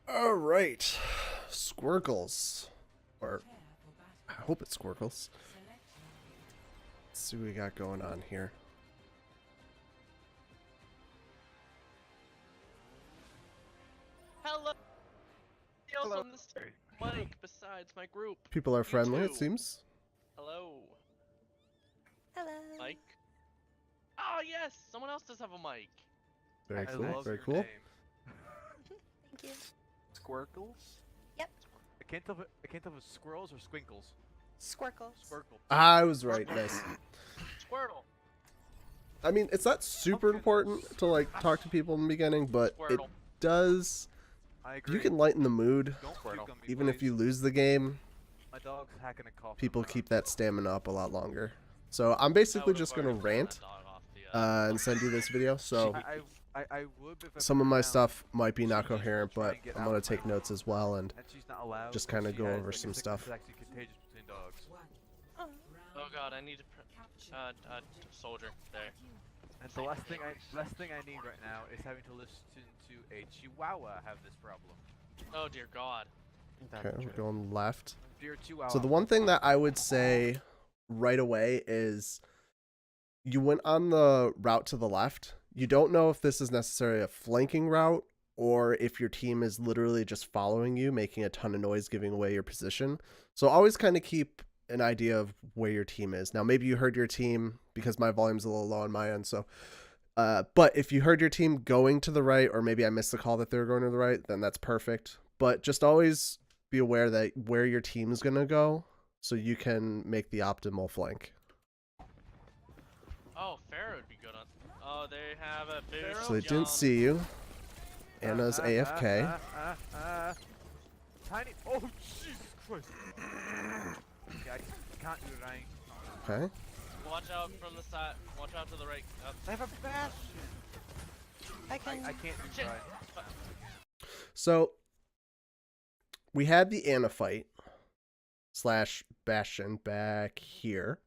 All right, Squirkles, or I hope it's Squirkles. Let's see what we got going on here. Hello. Else Hello. on this mic besides my group. People are friendly, it two. seems. Hello, Hello. Mike. Oh yes, someone else does have a mic. Very I cool. love Very your cool. name. Thank you. Squirkles? Yep. I can't tell if it's squirrels or squinkles. Squirkles. Squirkle. I was right. Nice. Squirtle. I mean, it's not super important to like talk to people in the beginning, but it Squirtle. does. I agree. You can lighten the mood, Don't puke on me, even if please. you lose the game. My dog's hacking a cough. People keep that stamina up a lot longer. So I'm basically just gonna rant and send you this video. So I would if I some put of her my down. stuff might be not She just coherent, will try but and get I'm out gonna of my take notes as well and And she's not allowed. just but kinda she go has, over like, a some sickness stuff. that's actually contagious between dogs. Oh god, I need a soldier there. And the last thing I need right now is having to listen to a Chihuahua have this problem. Oh dear god. Okay, we're going left. Dear Chihuahua. So the one thing that I would say right away is you went on the route to the left. You don't know if this is necessarily a flanking route or if your team is literally just following you, making a ton of noise, giving away your position. So always kind of keep an idea of where your team is. Now, maybe you heard your team because my volume's a little low on my end. So, but if you heard your team going to the right, or maybe I missed the call that they were going to the right, then that's perfect. But just always be aware that where your team is going to go so you can make the optimal flank. Oh, Pharaoh would be good on. Oh, they have a boost. So they didn't see you. Anna's AFK. Tiny. Oh, Jesus Christ. Okay, I can't do it, right? Okay. Watch out from the side. Watch out to the right. I have a bastion. I can. I can't do Shit. right. So we had the Anna fight / Bastion back here,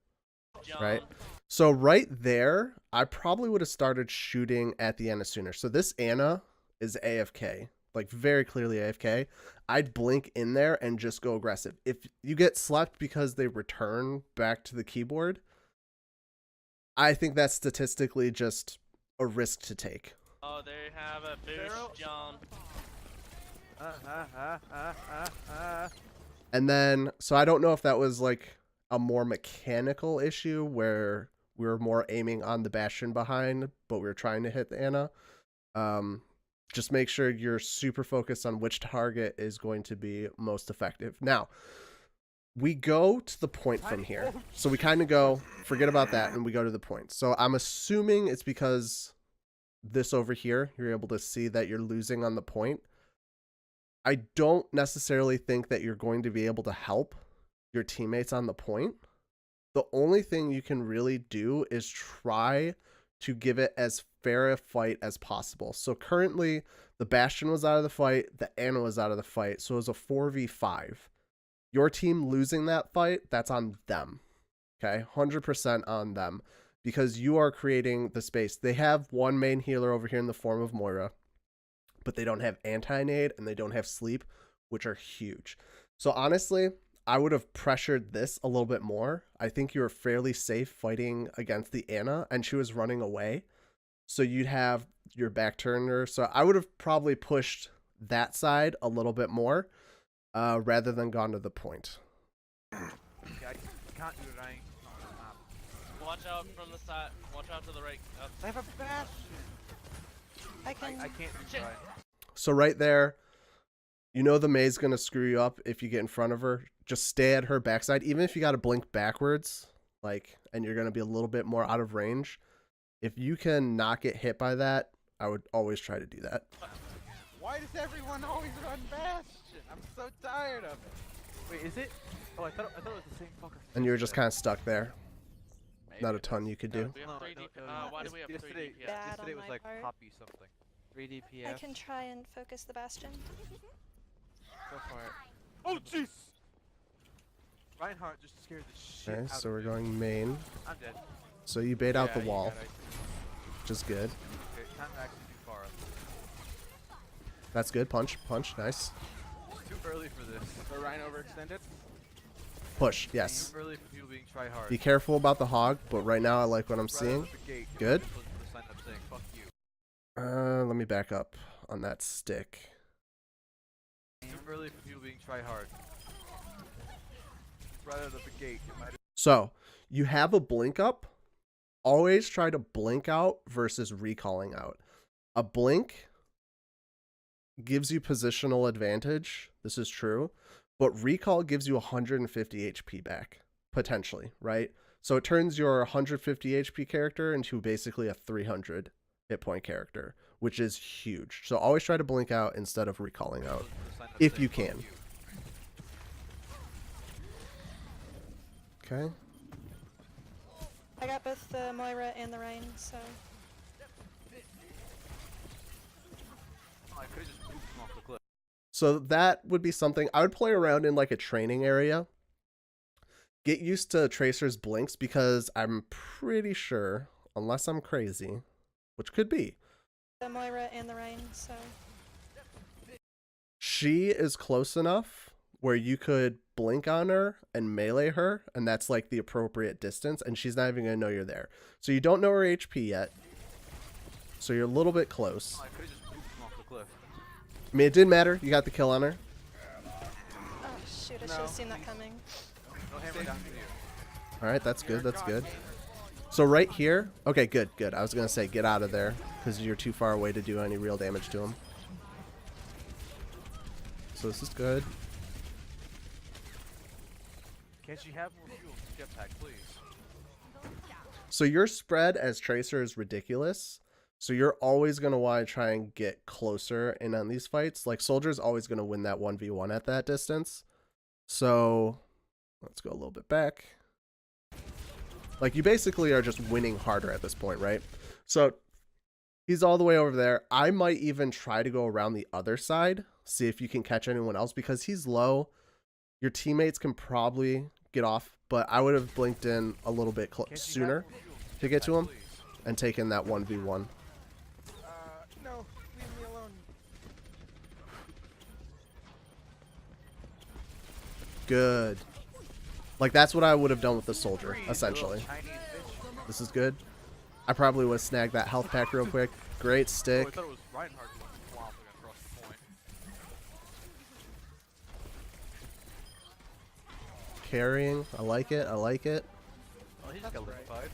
John. right? So right there, I probably would have started shooting at the Anna sooner. So this Anna is AFK, like very clearly AFK. I'd blink in there and just go aggressive. If you get slept because they return back to the keyboard, I think that's statistically just a risk to take. Oh, they have a boost, John. And then, so I don't know if that was like a more mechanical issue where we were more aiming on the Bastion behind, but we were trying to hit the Anna. Just make sure you're super focused on which target is going to be most effective. Now, we go to the point from here. So we kind of go, forget about that, and we go to the point. So I'm assuming it's because this over here, you're able to see that you're losing on the point. I don't necessarily think that you're going to be able to help your teammates on the point. The only thing you can really do is try to give it as fair a fight as possible. So currently, the Bastion was out of the fight, the Anna was out of the fight, so it was a 4v5. Your team losing that fight, that's on them. Okay, 100% on them, because you are creating the space. They have one main healer over here in the form of Moira, but they don't have anti-nade and they don't have sleep, which are huge. So honestly, I would have pressured this a little bit more. I think you were fairly safe fighting against the Anna, and she was running away. So you'd have your back turner. So I would have probably pushed that side a little bit more rather than gone to the point. Okay, I can't do it, right? Watch out from the side. Watch out to the right. I have a bastion. I can. I can't do Shit. right. So right there, you know the May's going to screw you up if you get in front of her. Just stay at her backside. Even if you got to blink backwards, like, and you're going to be a little bit more out of range. If you can not get hit by that, I would always try to do that. Why does everyone always run bastion? I'm so tired of it. Wait, is it? Oh, I thought it was the same fucker. And you're just kind of stuck there. Maybe. Not a ton you could do. We have 3 DP. Why do we have 3 yesterday, DPS? Bad yesterday on was my like part. Poppy something. 3 DPS. I can try and focus the Bastion. Go for it. Oh jeez! Reinhardt just scared the shit Okay, out so of we're me. going main. I'm dead. So you bait out the Yeah, you wall, got it. which is good. Okay, time to actually do far. That's good. Punch, punch, nice. Too early for this. The Rhino overextended. Push, yes. Too early for people being try hard. Be careful about the hog, but right now I like what I'm Right out seeing. of the gate, Good. you're supposed to sign up saying, "Fuck you." Let me back up on that stick. Too early for people being try hard. Right out of the gate, you might. So, you have a blink up. Always try to blink out versus recalling out. A blink gives you positional advantage. This is true. But recall gives you 150 HP back, potentially, right? So it turns your 150 HP character into basically a 300 hit point character, which is huge. So always try to blink out instead of recalling out, if you can. Okay. I got both the Moira and the Rhine, so I could have just moved him off the cliff. So that would be something I would play around in like a training area. Get used to Tracer's blinks because I'm pretty sure, unless I'm crazy, which could be, the Moira and the Rhine, so she is close enough where you could blink on her and melee her, and that's like the appropriate distance, and she's not even going to know you're there. So you don't know her HP yet, so you're a little bit close. I could have just moved him off the cliff. I mean, it didn't matter. You got the kill on her. oh shoot, I should have seen that coming. No hammer down to you. All right, that's good. That's good. So right here, okay, good, good. I was going to say get out of there because you're too far away to do any real damage to him. So this is good. Can't you have more fuel to jetpack, please? So your spread as Tracer is ridiculous. So you're always going to want to try and get closer in on these fights. Like Soldier's always going to win that 1v1 at that distance. So let's go a little bit back. Like you basically are just winning harder at this point, right? So he's all the way over there. I might even try to go around the other side, see if you can catch anyone else because he's low. Your teammates can probably get off, but I would have blinked in a little bit sooner to get to him and taken that 1v1. No, leave me alone. Good. Like that's what I would have done with the Soldier, essentially. This is good. I probably would have snagged that health pack real quick. Great Oh, I stick. thought it was Reinhardt who went flopping across the point. Carrying. I like it. I like it. Oh, he just got liquefied.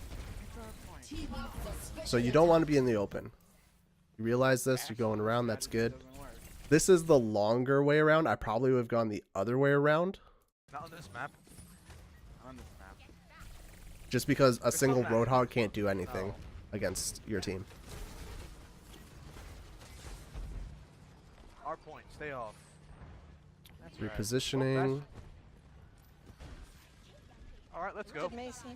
So you don't want to be in the open. You realize this, you're going around, that's good. This is the longer way around. I probably would have gone the other way around. Not on this map. On this map. Just because a single Roadhog can't do anything against your team. Our point, stay off. That's right. Repositioning. Alright, let's go. Good Macy.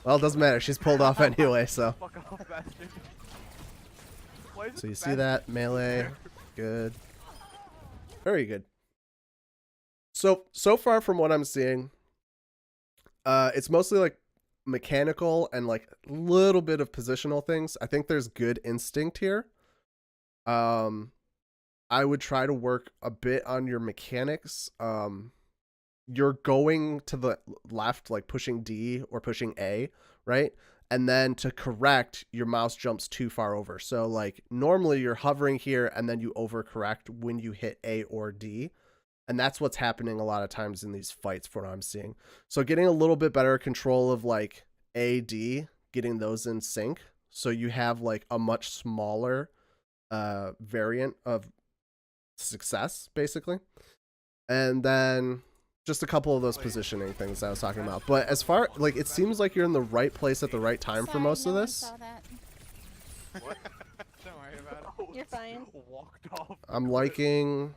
Well, it doesn't matter. She's pulled off anyway, so. Fuck off, bastard. Why is So it you see bastard that? Melee. Good. Very good. So far from what I'm seeing, it's mostly like mechanical and like a little bit of positional things. I think there's good instinct here. I would try to work a bit on your mechanics. You're going to the left, like pushing D or pushing A, right? And then to correct, your mouse jumps too far over. So like normally you're hovering here and then you overcorrect when you hit A or D. And that's what's happening a lot of times in these fights from what I'm seeing. So getting a little bit better control of like A, D, getting those in sync. So you have like a much smaller variant of success, basically. And then just a couple of those positioning things I was talking about. But as far, like, it seems like you're in the right place at the right time for most of this. What? Don't worry about it. You're fine. Walked off. I'm liking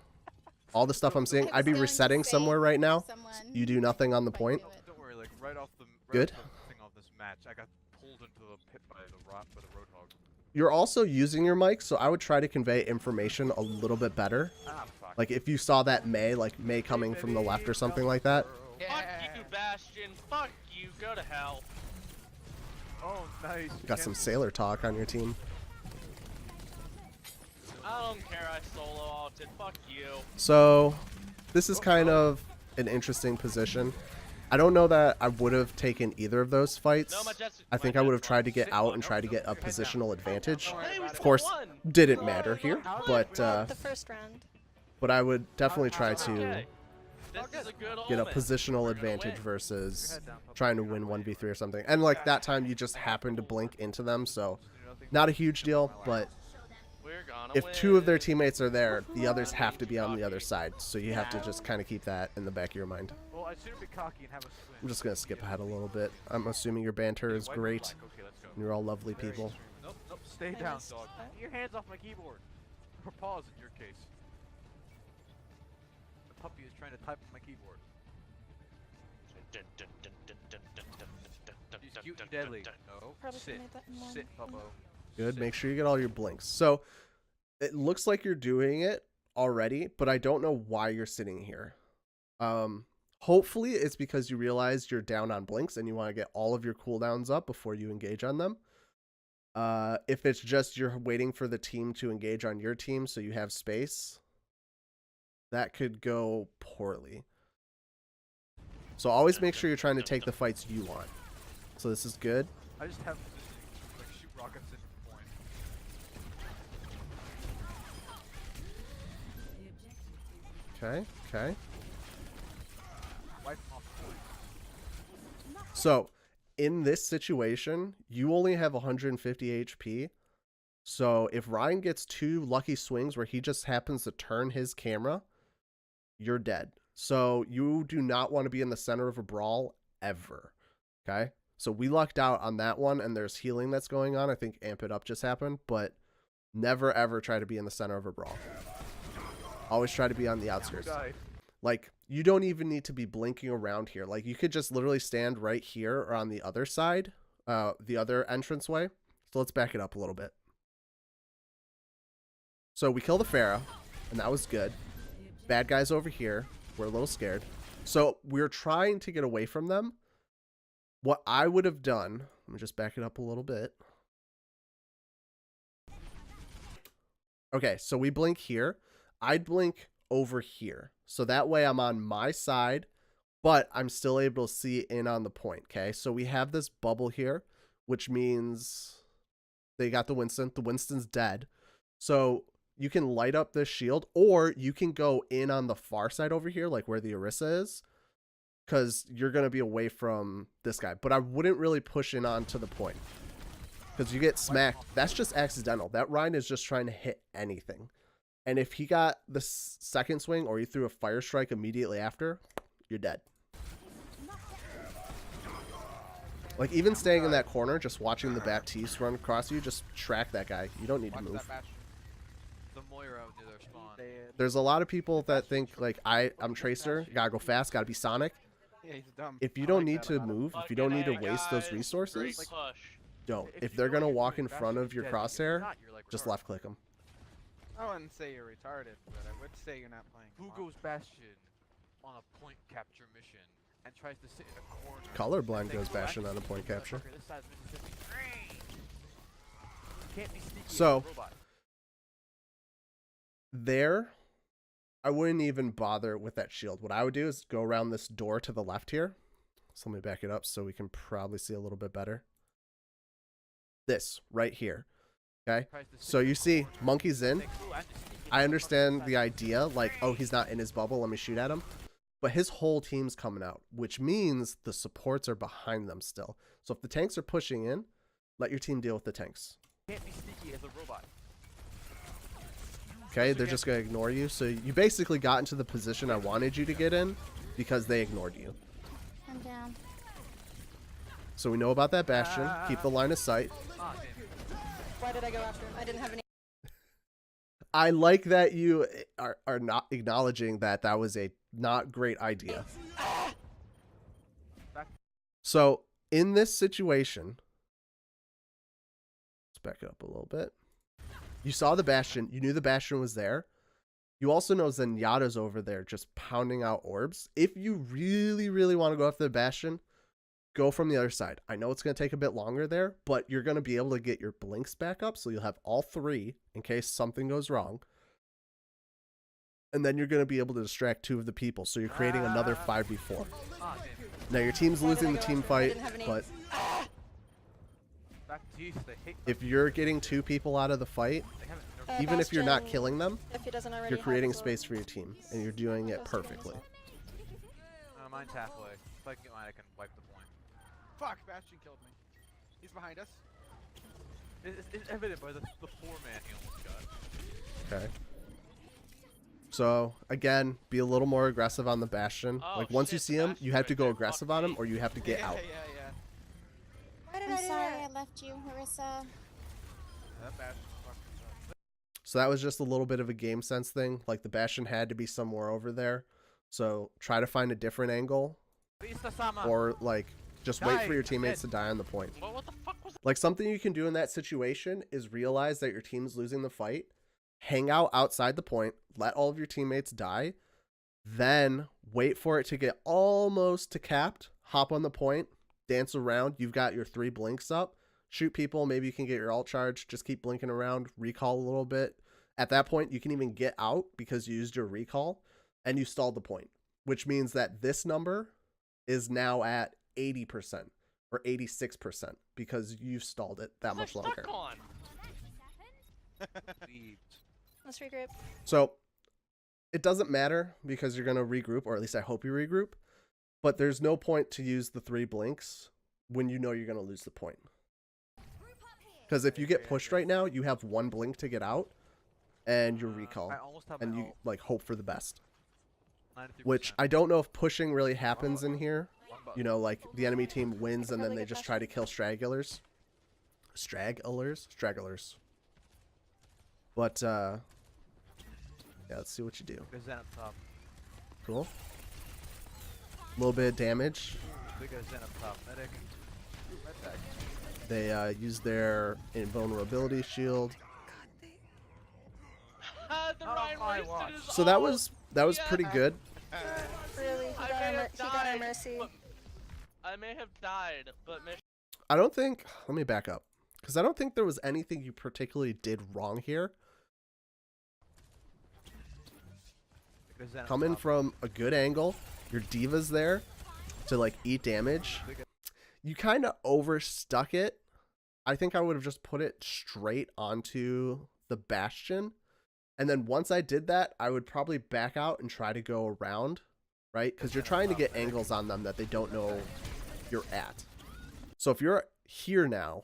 all the stuff I'm seeing. I'd be resetting somewhere right now. You do nothing on the point. Don't worry, like right off the Good. off the thing of this match, I got pulled into the pit by the Roadhog. You're also using your mic, so I would try to convey information a little bit better. Ah, fuck. Like if you saw that May, like May coming from the left or something like that. Fuck you, Bastion. Fuck you. Go to hell. Oh, nice. Got some sailor talk on your team. don't care. I solo ulted. Fuck you. So this is kind of an interesting position. I don't know that I would have taken either of those fights. No, my Jet's. I think I would have tried to get out and try to get a positional advantage. Hey, we Of still course, won. didn't matter here, but Well, the first round. I would definitely try to Okay. This is a good get a omen. positional We're gonna advantage win. versus trying to win 1v3 or something. And like that time you just happened to blink into them, so not a huge deal, but We're gonna if win. 2 of their teammates are there, the others have to be on the other side. So you have to just kind of keep that in the back of your mind. Well, I should be cocky and have a swim. I'm just going to skip ahead a little bit. I'm assuming your banter is great. Okay, let's go. And you're all lovely people. Nope, nope. Stay down, dog. Get your hands off my keyboard. Or paws in your case. The puppy is trying to type on my keyboard. He's cute and deadly. No. Probably Sit. made that in one. Sit, Puppo. Good. Make sure you get all your blinks. So it looks like you're doing it already, but I don't know why you're sitting here. Hopefully it's because you realize you're down on blinks and you want to get all of your cooldowns up before you engage on them. If it's just you're waiting for the team to engage on your team so you have space, that could go poorly. So always make sure you're trying to take the fights you want. So this is good. I just have positioning, like shoot rockets into the point. Okay, okay. Wipe them off the point. So in this situation, you only have 150 HP. So if Ryan gets 2 lucky swings where he just happens to turn his camera, you're dead. So you do not want to be in the center of a brawl ever. Okay? So we lucked out on that one, and there's healing that's going on. I think Amp It Up just happened, but never ever try to be in the center of a brawl. Always try to be on the outskirts. Like, you don't even need to be blinking around here. Like, you could just literally stand right here or on the other side, the other entranceway. So let's back it up a little bit. So we kill the Pharaoh, and that was good. Bad guys over here. We're a little scared. So we're trying to get away from them. What I would have done, let me just back it up a little bit. Okay, so we blink here. I'd blink over here. So that way I'm on my side, but I'm still able to see in on the point, okay? So we have this bubble here, which means they got the Winston. The Winston's dead. So you can light up this shield, or you can go in on the far side over here, like where the Orisa is, because you're going to be away from this guy. But I wouldn't really push in on to the point, because you get smacked. That's just accidental. That Ryan is just trying to hit anything. And if he got the second swing or you threw a fire strike immediately after, you're dead. Like, even staying in that corner, just watching the Baptiste run across you, just track that guy. You don't need to move. The Moira near their spawn. There's a lot of people that think, like, I'm Tracer, gotta go fast, gotta be Sonic. Yeah, he's dumb. If you don't need to move, if you don't need to waste those resources, Push. don't. If they're gonna walk in front of your crosshair, just left click them. I wouldn't say you're retarded, but I would say you're not playing. Who goes Bastion on a point capture mission and tries to sit in a corner? Colorblind and goes think, "Oh, Bastion on a point actually, capture. motherfucker, this side's Mississippi." Can't be sneaky as So- a robot. There, I wouldn't even bother with that shield. What I would do is go around this door to the left here. So let me back it up so we can probably see a little bit better. This, right here. Okay? Tries to sit So in you a see, corner Monkey's in. and think, "Ooh, I'm the sneaky I motherfucker, understand this the side's idea, like, oh, he's not in his bubble, let me shoot at him. But his whole team's coming out, which means the supports are behind them still. So if the tanks are pushing in, let your team deal with the tanks. Can't be sneaky as a robot. Okay, they're just going to ignore you. So you basically got into the position I wanted you to get in because they ignored you. I'm down. So we know about that Bastion. Keep the line of sight. Ah, damn. Why did I go after him? I didn't have any. I like that you are not acknowledging that that was a not great idea. So in this situation, let's back it up a little bit. You saw the Bastion. You knew the Bastion was there. You also know Zenyatta's over there just pounding out orbs. If you really, really want to go after the Bastion, go from the other side. I know it's going to take a bit longer there, but you're going to be able to get your blinks back up, so you'll have all three in case something goes wrong. and then you're going to be able to distract 2 of the people, so you're creating another 5v4. Now your team's losing the team fight, but if you're getting 2 people out of the fight, even if you're not killing them, If he doesn't already you're have creating the sword. space for your team, and you're doing it perfectly. Mine's halfway. If I can get mine, I can wipe the point. Fuck, Bastion killed me. He's behind us. It's evident by the 4-man he almost got. Okay. So again, be a little more aggressive on the Bastion. Oh, Like once you shit, see him, Bastion's you have right to go there. aggressive Fuck on him, me. or you have to get out. Yeah. Why did I'm I do sorry that? I left you, Marissa. That Bastion fucking sucks. So that was just a little bit of a game sense thing. Like the Bastion had to be somewhere over there. So try to find a different angle, or like just wait for your teammates to die on the point. What the fuck was that? Like something you can do in that situation is realize that your team's losing the fight, hang out outside the point, let all of your teammates die, then wait for it to get almost to capped, hop on the point, dance around. You've got your 3 blinks up, shoot people. Maybe you can get your ult charge. Just keep blinking around, recall a little bit. At that point, you can even get out because you used your recall and you stalled the point, which means that this number is now at 80% or 86% because you've stalled it that much Stuck longer. on. Let's regroup. So it doesn't matter because you're going to regroup, or at least I hope you regroup, but there's no point to use the 3 blinks when you know you're going to lose the point. Because if you get pushed right now, you have 1 blink to get out and your recall, I almost have and my you ult. like hope for the best. 93%. Which I don't know if pushing really happens in here. You know, like the enemy team wins and then they just try to kill stragglers. Stragglers. But yeah, let's see what you do. There's Zen up top. Cool. A little bit of damage. They got Zen up top. Medic. Right back. They use their invulnerability shield. The Not on Ryan my wasted watch. his So that ult. was Yeah. pretty good. Really? He I got, may our, have he got our died, mercy. but- I may have died, but mission. I don't think, let me back up, because I don't think there was anything you particularly did wrong here. There's Zen up Coming top. from a good angle, your diva's there to like eat damage. You kind of overstuck it. I think I would have just put it straight onto the Bastion. And then once I did that, I would probably back out and try to go around, right? Because you're trying to get angles on them that they don't know you're at. So if you're here now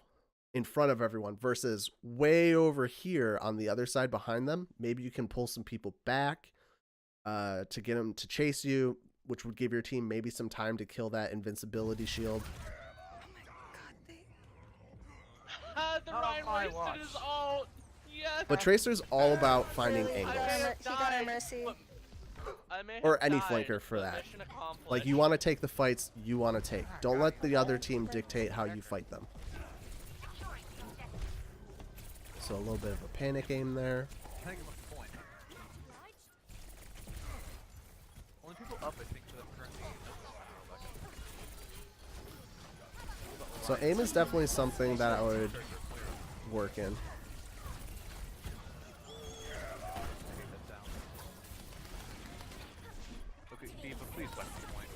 in front of everyone versus way over here on the other side behind them, maybe you can pull some people back to get them to chase you, which would give your team maybe some time to kill that invincibility shield. The Not on Ryan my wasted watch. his ult. Yes. But Tracer's all about finding Really? angles. He got our mercy. I may Or have any died, flanker for but that. mission accomplished. Like, you want to take the fights you want to take. Don't let the other team dictate how you fight them. So a little bit of a panic aim there. Can I give a point? Only people up, I think, for the current game. So aim is definitely something that I would work in. Okay, Diva, please wipe the point.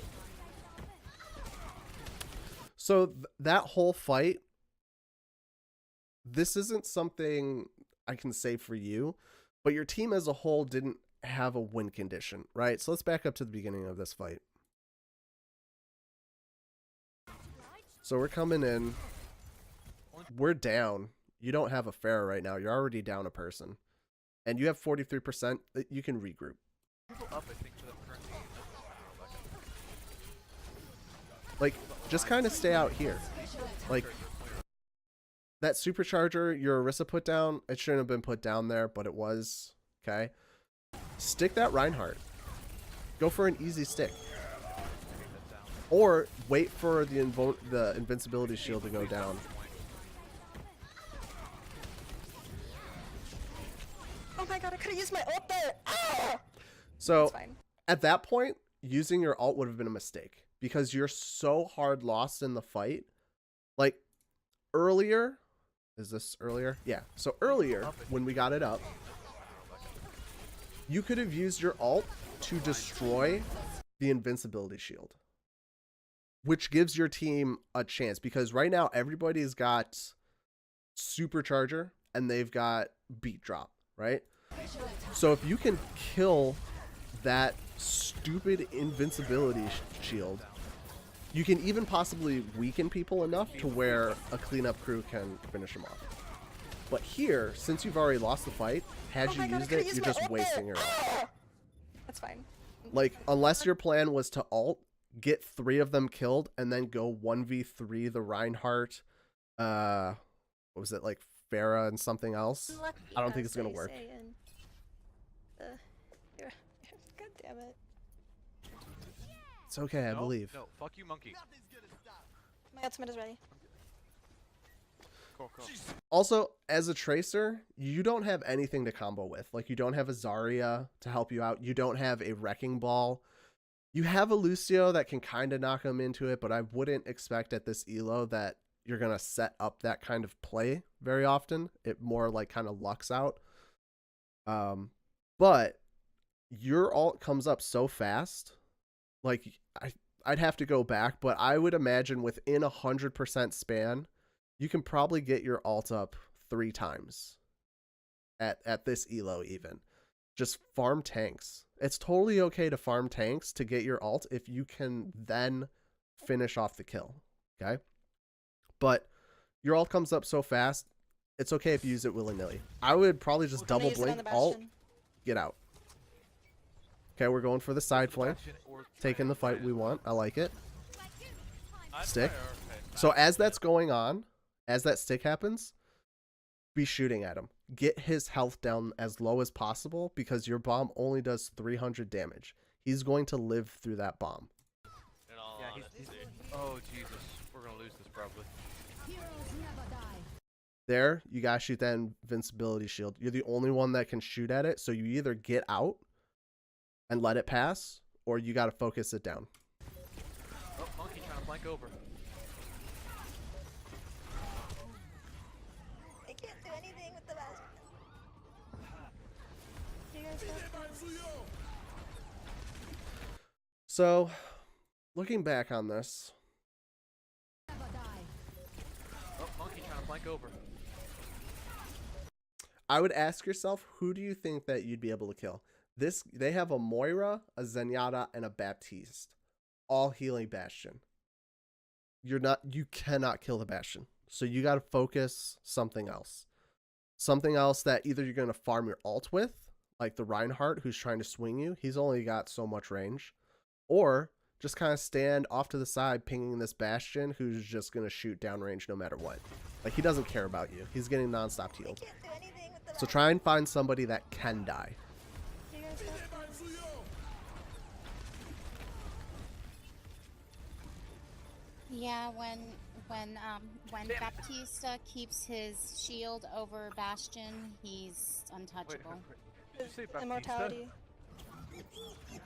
So that whole fight, this isn't something I can say for you, but your team as a whole didn't have a win condition, right? So let's back up to the beginning of this fight. So we're coming in. We're down. You don't have a Pharah right now. You're already down a person. And you have 43%. You can regroup. People up, I think, for the current game. Like, just kind of stay out here. Like, that supercharger your Orisa put down, it shouldn't have been put down there, but it was. Okay? Stick that Reinhardt. Go for an easy stick. Or wait for the invincibility shield to go down. Oh my god, I could have used my ult there! Ah! So, It's fine. at that point, using your ult would have been a mistake. Because you're so hard lost in the fight. Like, earlier... Is this earlier? Yeah. So earlier, when we got it up, you could have used your ult to destroy the invincibility shield, which gives your team a chance, because right now everybody's got supercharger and they've got beat drop, right? So if you can kill that stupid invincibility shield, you can even possibly weaken people enough to where a cleanup crew can finish them off. But here, since you've already lost the fight, had you used it, you're just wasting your ult. That's fine. Like, unless your plan was to ult, get 3 of them killed, and then go 1v3 the Reinhardt, what was it, like Farah and something else? I don't think it's gonna work. God damn it. It's okay, I believe. No, fuck you, monkey. My ultimate is ready. Cool. Also, as a tracer, you don't have anything to combo with. Like, you don't have a Zarya to help you out. You don't have a Wrecking Ball. You have a Lucio that can kind of knock him into it, but I wouldn't expect at this elo that you're going to set up that kind of play very often. It more like kind of lucks out. But your ult comes up so fast. Like, I'd have to go back, but I would imagine within 100% span, you can probably get your ult up 3 times at this elo even. Just farm tanks. It's totally okay to farm tanks to get your ult if you can then finish off the kill, okay? But your ult comes up so fast, it's okay if you use it willy-nilly. I would probably just double blink, ult, get out. Okay, we're going for the side flank. Taking the fight we want. I like it. Stick. So as that's going on, as that stick happens, be shooting at him. Get his health down as low as possible, because your bomb only does 300 damage. He's going to live through that bomb. Yeah, he's oh, Jesus. We're going to lose this probably. There, you gotta shoot that invincibility shield. You're the only one that can shoot at it, so you either get out and let it pass, or you gotta focus it down. Oh, monkey trying to flank over. I can't do anything with the bastion. You guys got this. So, looking back on this, Oh, monkey trying to flank over. I would ask yourself, who do you think that you'd be able to kill? They have a Moira, a Zenyatta, and a Baptiste, all healing Bastion. You cannot kill the Bastion, so you got to focus something else that either you're going to farm your ult with, like the Reinhardt who's trying to swing you. He's only got so much range, or just kind of stand off to the side, pinging this Bastion who's just going to shoot downrange no matter what. Like, he doesn't care about you. He's getting non-stop healed. So try and find somebody that can die. Yeah, when Baptista keeps his shield over Bastion, he's untouchable. Wait, did you say Baptista? Immortality.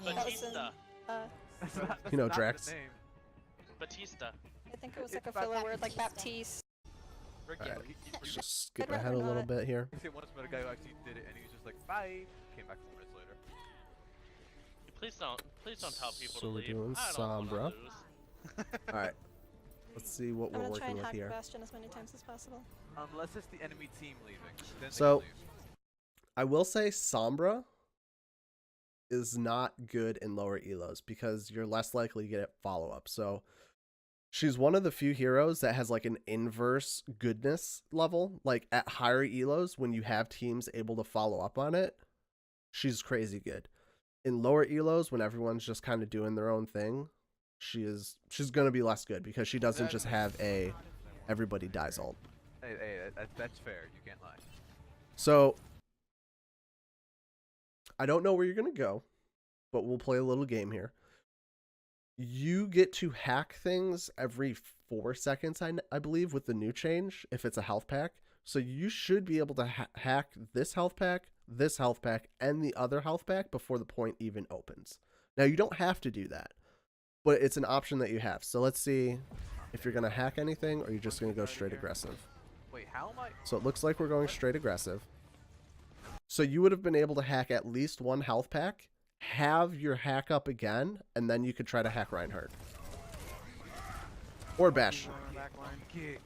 Batista. That's not You know, the Drax. name. Batista. I think it was like a filler word, like Baptiste. Rick, Alright. he Let's just skip I'd rather ahead a little not. bit here. said once met a guy who actually did it, and he was just like, bye. Came back 4 minutes later. Please don't tell people So to we're leave. doing I don't wanna Sombra. lose. Alright. Let's see what I'm we're gonna try working and with hack here. Bastion as many times as possible. Unless it's the enemy team leaving. Then So- they can leave. I will say Sombra is not good in lower elos because you're less likely to get follow-up. So she's one of the few heroes that has like an inverse goodness level. Like at higher elos, when you have teams able to follow up on it, she's crazy good. In lower elos, when everyone's just kind of doing their own thing, she's gonna be less good because she doesn't just have a everybody dies ult. Hey, that's fair. You can't lie. So I don't know where you're going to go, but we'll play a little game here. You get to hack things every 4 seconds, I believe, with the new change, if it's a health pack. So you should be able to hack this health pack, and the other health pack before the point even opens. Now, you don't have to do that, but it's an option that you have. So let's see if you're going to hack anything or you're just going to go straight aggressive. Wait, how am I? So it looks like we're going straight aggressive. So you would have been able to hack at least one health pack, have your hack up again, and then you could try to hack Reinhardt. Or Bastion. Backline kick.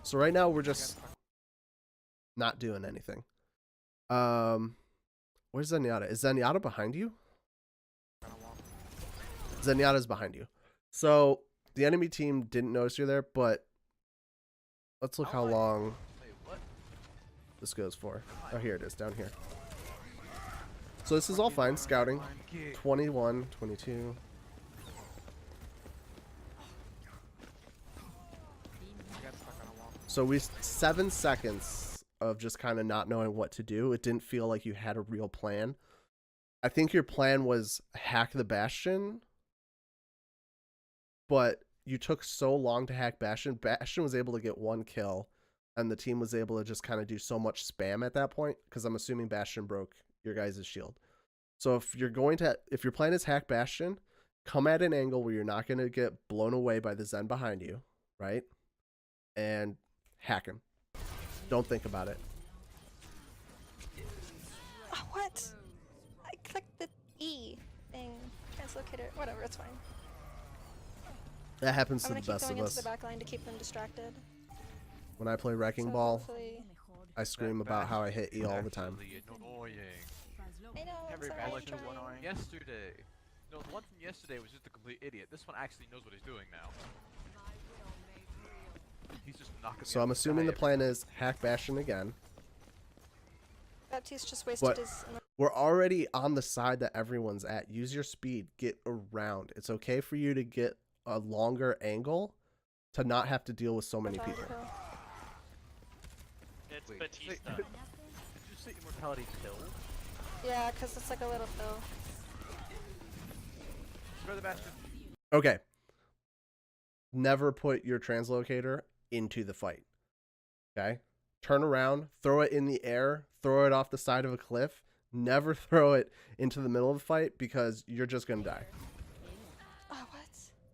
So right now we're just not doing anything. Where's Zenyatta? Is Zenyatta behind you? Zenyatta's behind you. So the enemy team didn't notice you're there, but let's look how long Wait, what? this goes for. Oh, here it is, down here. So this is all fine, scouting. Backline kick. 21, 22. I got stuck on a wall. So we 7 seconds of just kind of not knowing what to do. It didn't feel like you had a real plan. I think your plan was hack the Bastion, but you took so long to hack Bastion. Bastion was able to get 1 kill, and the team was able to just kind of do so much spam at that point, because I'm assuming Bastion broke your guys' shield. So if your plan is hack Bastion, come at an angle where you're not going to get blown away by the Zen behind you, right? And hack him. Don't think about it. Oh, what? I clicked the E thing. Translocator. Whatever, it's fine. That happens I'm to gonna the keep best going of into us. the back line to keep them distracted. When I play Wrecking So Ball, hopefully... I scream about how I hit E all the time. Actually annoying. I know, I'm Every sorry, I'm match trying. yesterday. No, the one from yesterday was just a complete idiot. This one actually knows what he's doing now. He's just knocking. So I'm assuming the plan is hack Bastion again. Baptiste just wasted But his... we're already on the side that everyone's at. Use your speed. Get around. It's okay for you to get a longer angle to not have to deal with so many people. It's Wait, Batista. Did you say Immortality killed? Yeah, because it's like a little fill. Spare the Bastion. Okay. Never put your translocator into the fight. Okay? Turn around, throw it in the air, throw it off the side of a cliff. Never throw it into the middle of the fight, because you're just going to die. Oh, what?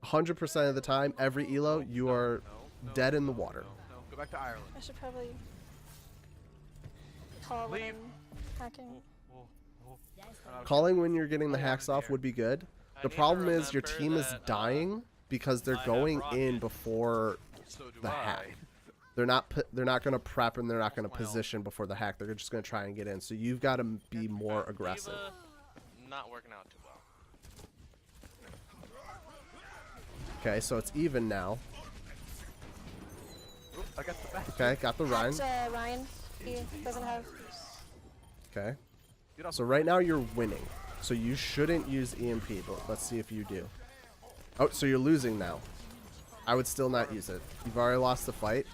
100% of the time, every elo, you are dead in the water. No, go back to Ireland. I should probably call when Leave. I'm hacking. Calling when you're getting the hacks off would be good. I The need to problem is your remember team is that, dying because they're I have going in rocket. before So do the I. hack. They're not going to prep, and they're not going to Lost my ult. position before the hack. They're just going to try and get in. So you've got to be more aggressive. Diva, not working out too well. Okay, so it's even now. Oop, I got the Bastion. Okay, got the Rhine. Hacked, Ryan. He doesn't have... Okay. Get off So the right now you're winning. So you shouldn't use EMP, but let's see if you do. Oh, so you're losing now. I would still not use it. You've already lost the fight.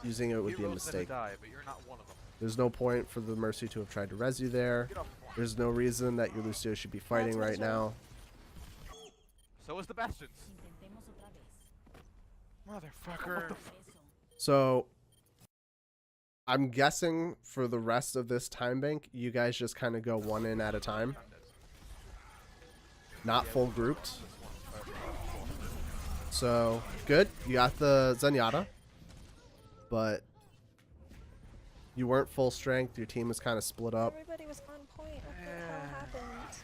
Using it would be a Heroes gonna mistake. Die, but you're not one of them. There's no point for the Mercy to have tried to res you there. Get off the point. There's no reason that your Lucio should be fighting right now. So is the Bastions. Motherfucker. So I'm guessing for the rest of this time bank, you guys just kind of go one in at a time. Not full grouped. So good. You got the Zenyatta. But you weren't full strength. Your team was kind of split up. Everybody was on point. What the hell happened?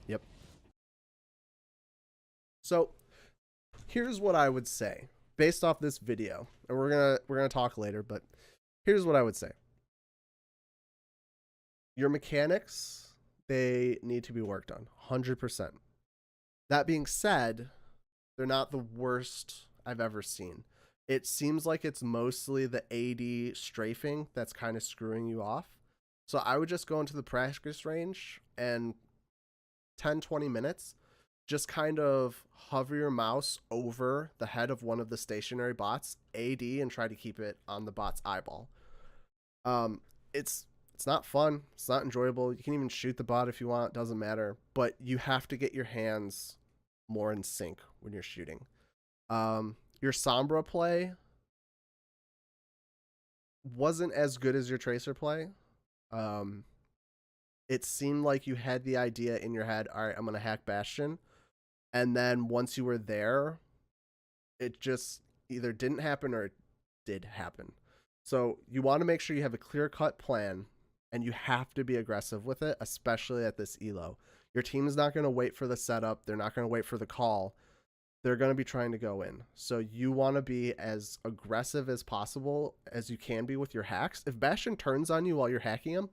Yep. So here's what I would say based off this video, and we're gonna talk later, but here's what I would say. Your mechanics, they need to be worked on 100%. That being said, they're not the worst I've ever seen. It seems like it's mostly the AD strafing that's kind of screwing you off. So I would just go into the practice range and 10-20 minutes, just kind of hover your mouse over the head of one of the stationary bots, AD, and try to keep it on the bot's eyeball. It's not fun. It's not enjoyable. You can even shoot the bot if you want. Doesn't matter. But you have to get your hands more in sync when you're shooting. Your Sombra play wasn't as good as your Tracer play. It seemed like you had the idea in your head, all right, I'm going to hack Bastion. And then once you were there, It just either didn't happen or it did happen. So you want to make sure you have a clear-cut plan, and you have to be aggressive with it, especially at this elo. Your team's not going to wait for the setup. They're not going to wait for the call. They're going to be trying to go in. So you want to be as aggressive as possible as you can be with your hacks. If Bastion turns on you while you're hacking him,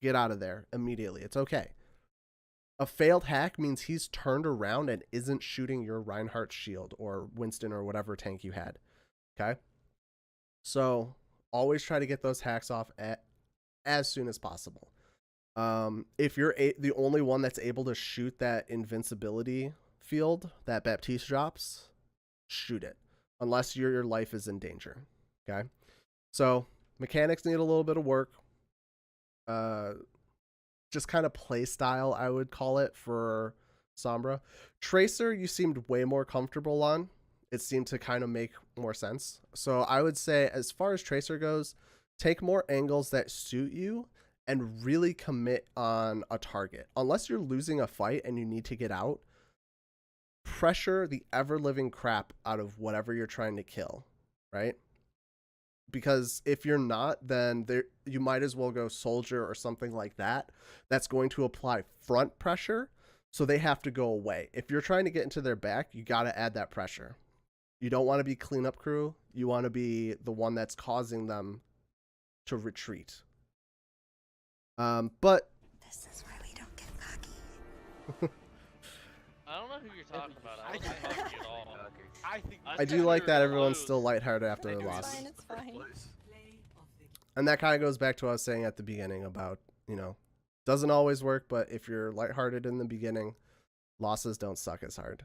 get out of there immediately. It's okay. A failed hack means he's turned around and isn't shooting your Reinhardt shield or Winston or whatever tank you had. Okay? So always try to get those hacks off as soon as possible. If you're the only one that's able to shoot that invincibility field that Baptiste drops, shoot it. Unless your life is in danger. Okay? So mechanics need a little bit of work. Just kind of play style, I would call it, for Sombra. Tracer, you seemed way more comfortable on. It seemed to kind of make more sense. So I would say, as far as Tracer goes, take more angles that suit you and really commit on a target. Unless you're losing a fight and you need to get out, pressure the ever-living crap out of whatever you're trying to kill, right? Because if you're not, then you might as well go soldier or something like that. That's going to apply front pressure, so they have to go away. If you're trying to get into their back, you got to add that pressure. You don't want to be cleanup crew. You want to be the one that's causing them to retreat. But This is why we don't get cocky. I don't know who you're talking about. I wasn't talking at all. I do like that everyone's still lighthearted after their It's loss. fine, it's fine. And that kind of goes back to what I was saying at the beginning about, doesn't always work, but if you're lighthearted in the beginning, losses don't suck as hard.